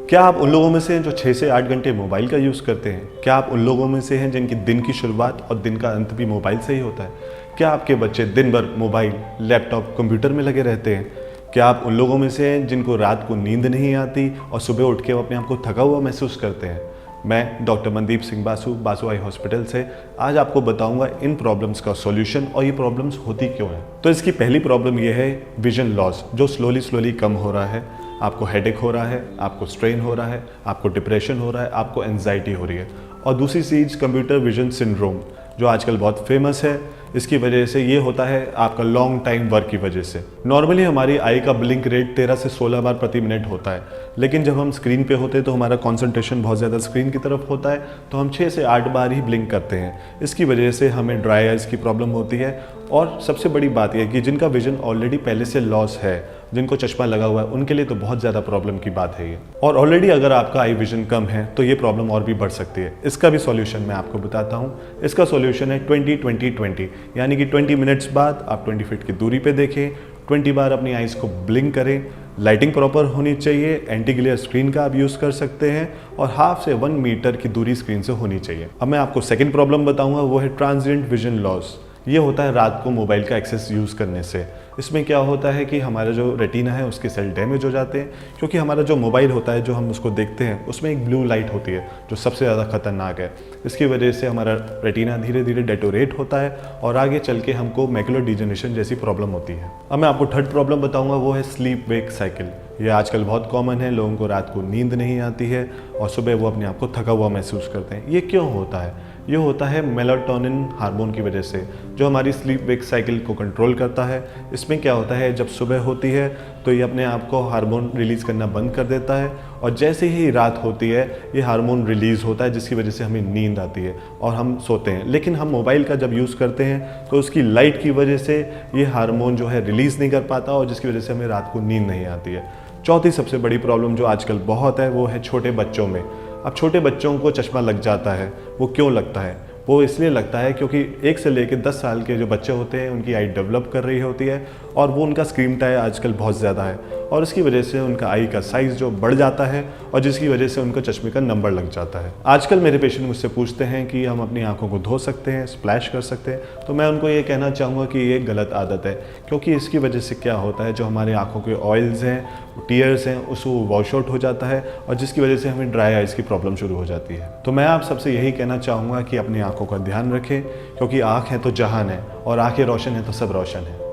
क्या आप उन लोगों में से हैं जो 6 से 8 घंटे मोबाइल का यूज़ करते हैं? क्या आप उन लोगों में से हैं जिनकी दिन की शुरुआत और दिन का अंत भी मोबाइल से ही होता है? क्या आपके बच्चे दिन भर मोबाइल, लैपटॉप, कंप्यूटर में लगे रहते हैं? क्या आप उन लोगों में से हैं जिनको रात को नींद नहीं आती और सुबह उठ के वो अपने आप को थका हुआ महसूस करते हैं? मैं doctor Mandeep Singh Basu eye hospital से आज आपको बताऊंगा इन प्रॉब्लम्स का सॉल्यूशन और ये प्रॉब्लम्स होती क्यों हैं। तो इसकी पहली प्रॉब्लम ये है विजन लॉस, जो स्लोली कम हो रहा है। आपको हेडेक हो रहा है, आपको स्ट्रेन हो रहा है, आपको डिप्रेशन हो रहा है, आपको एंजाइटी हो रही है। और दूसरी चीज़ कंप्यूटर विजन सिंड्रोम, जो आजकल बहुत फेमस है। इसकी वजह से ये होता है आपका लॉन्ग टाइम वर्क की वजह से। नॉर्मली हमारी आई का ब्लिंक रेट 13 से 16 बार प्रति मिनट होता है, लेकिन जब हम स्क्रीन पे होते हैं तो हमारा कंसंट्रेशन बहुत ज़्यादा स्क्रीन की तरफ होता है, तो हम 6 से 8 बार ही ब्लिंक करते हैं। इसकी वजह से हमें ड्राई आइज़ की प्रॉब्लम होती है। और सबसे बड़ी बात यह है कि जिनका विजन ऑलरेडी पहले से लॉस है, जिनको चश्मा लगा हुआ है, उनके लिए तो बहुत ज़्यादा प्रॉब्लम की बात है ये। और ऑलरेडी अगर आपका आई विजन कम है तो ये प्रॉब्लम और भी बढ़ सकती है। इसका भी सॉल्यूशन मैं आपको बताता हूँ। इसका सॉल्यूशन है 20-20-20, यानी कि 20 मिनट्स बाद आप 20 फीट की दूरी पे देखें, 20 बार अपनी आइज़ को ब्लिंक करें। लाइटिंग प्रॉपर होनी चाहिए, एंटी ग्लेयर स्क्रीन का आप यूज़ कर सकते हैं और हाफ से 1 मीटर की दूरी स्क्रीन से होनी चाहिए। अब मैं आपको सेकंड प्रॉब्लम बताऊंगा, वो है ट्रांजिएंट विजन लॉस। ये होता है रात को मोबाइल का एक्सेस यूज़ करने से। इसमें क्या होता है कि हमारा जो रेटिना है उसके सेल डैमेज हो जाते हैं, क्योंकि हमारा जो मोबाइल होता है, जो हम उसको देखते हैं, उसमें एक ब्लू लाइट होती है जो सबसे ज़्यादा खतरनाक है। इसकी वजह से हमारा रेटिना धीरे धीरे डेटोरेट होता है और आगे चल के हमको मैकुलर डिजेनरेशन जैसी प्रॉब्लम होती है। अब मैं आपको थर्ड प्रॉब्लम बताऊँगा, वो है स्लीप वेक साइकिल। ये आजकल बहुत कॉमन है, लोगों को रात को नींद नहीं आती है और सुबह वो अपने आप को थका हुआ महसूस करते हैं। ये क्यों होता है? ये होता है मेलाटोनिन हार्मोन की वजह से, जो हमारी स्लीप वेक साइकिल को कंट्रोल करता है। इसमें क्या होता है, जब सुबह होती है तो ये अपने आप को हार्मोन रिलीज़ करना बंद कर देता है और जैसे ही रात होती है ये हार्मोन रिलीज़ होता है, जिसकी वजह से हमें नींद आती है और हम सोते हैं। लेकिन हम मोबाइल का जब यूज़ करते हैं तो उसकी लाइट की वजह से ये हार्मोन जो है रिलीज़ नहीं कर पाता और जिसकी वजह से हमें रात को नींद नहीं आती है। चौथी सबसे बड़ी प्रॉब्लम जो आजकल बहुत है वो है छोटे बच्चों में। अब छोटे बच्चों को चश्मा लग जाता है। वो क्यों लगता है? वो इसलिए लगता है क्योंकि 1 से लेकर 10 साल के जो बच्चे होते हैं उनकी आई डेवलप कर रही होती है और वो उनका स्क्रीन टाइम आजकल बहुत ज़्यादा है और इसकी वजह से उनका आई का साइज़ जो बढ़ जाता है और जिसकी वजह से उनको चश्मे का नंबर लग जाता है। आजकल मेरे पेशेंट मुझसे पूछते हैं कि हम अपनी आंखों को धो सकते हैं, स्प्लैश कर सकते हैं, तो मैं उनको ये कहना चाहूँगा कि ये गलत आदत है, क्योंकि इसकी वजह से क्या होता है, जो हमारे आँखों के ऑयल्स हैं, टीयर्स हैं, उसको वॉश आउट हो जाता है और जिसकी वजह से हमें ड्राई आइज़ की प्रॉब्लम शुरू हो जाती है। तो मैं आप सबसे यही कहना चाहूँगा कि अपनी आँखों का ध्यान रखें, क्योंकि आँख है तो जहान है और आँखें रोशन है तो सब रोशन है।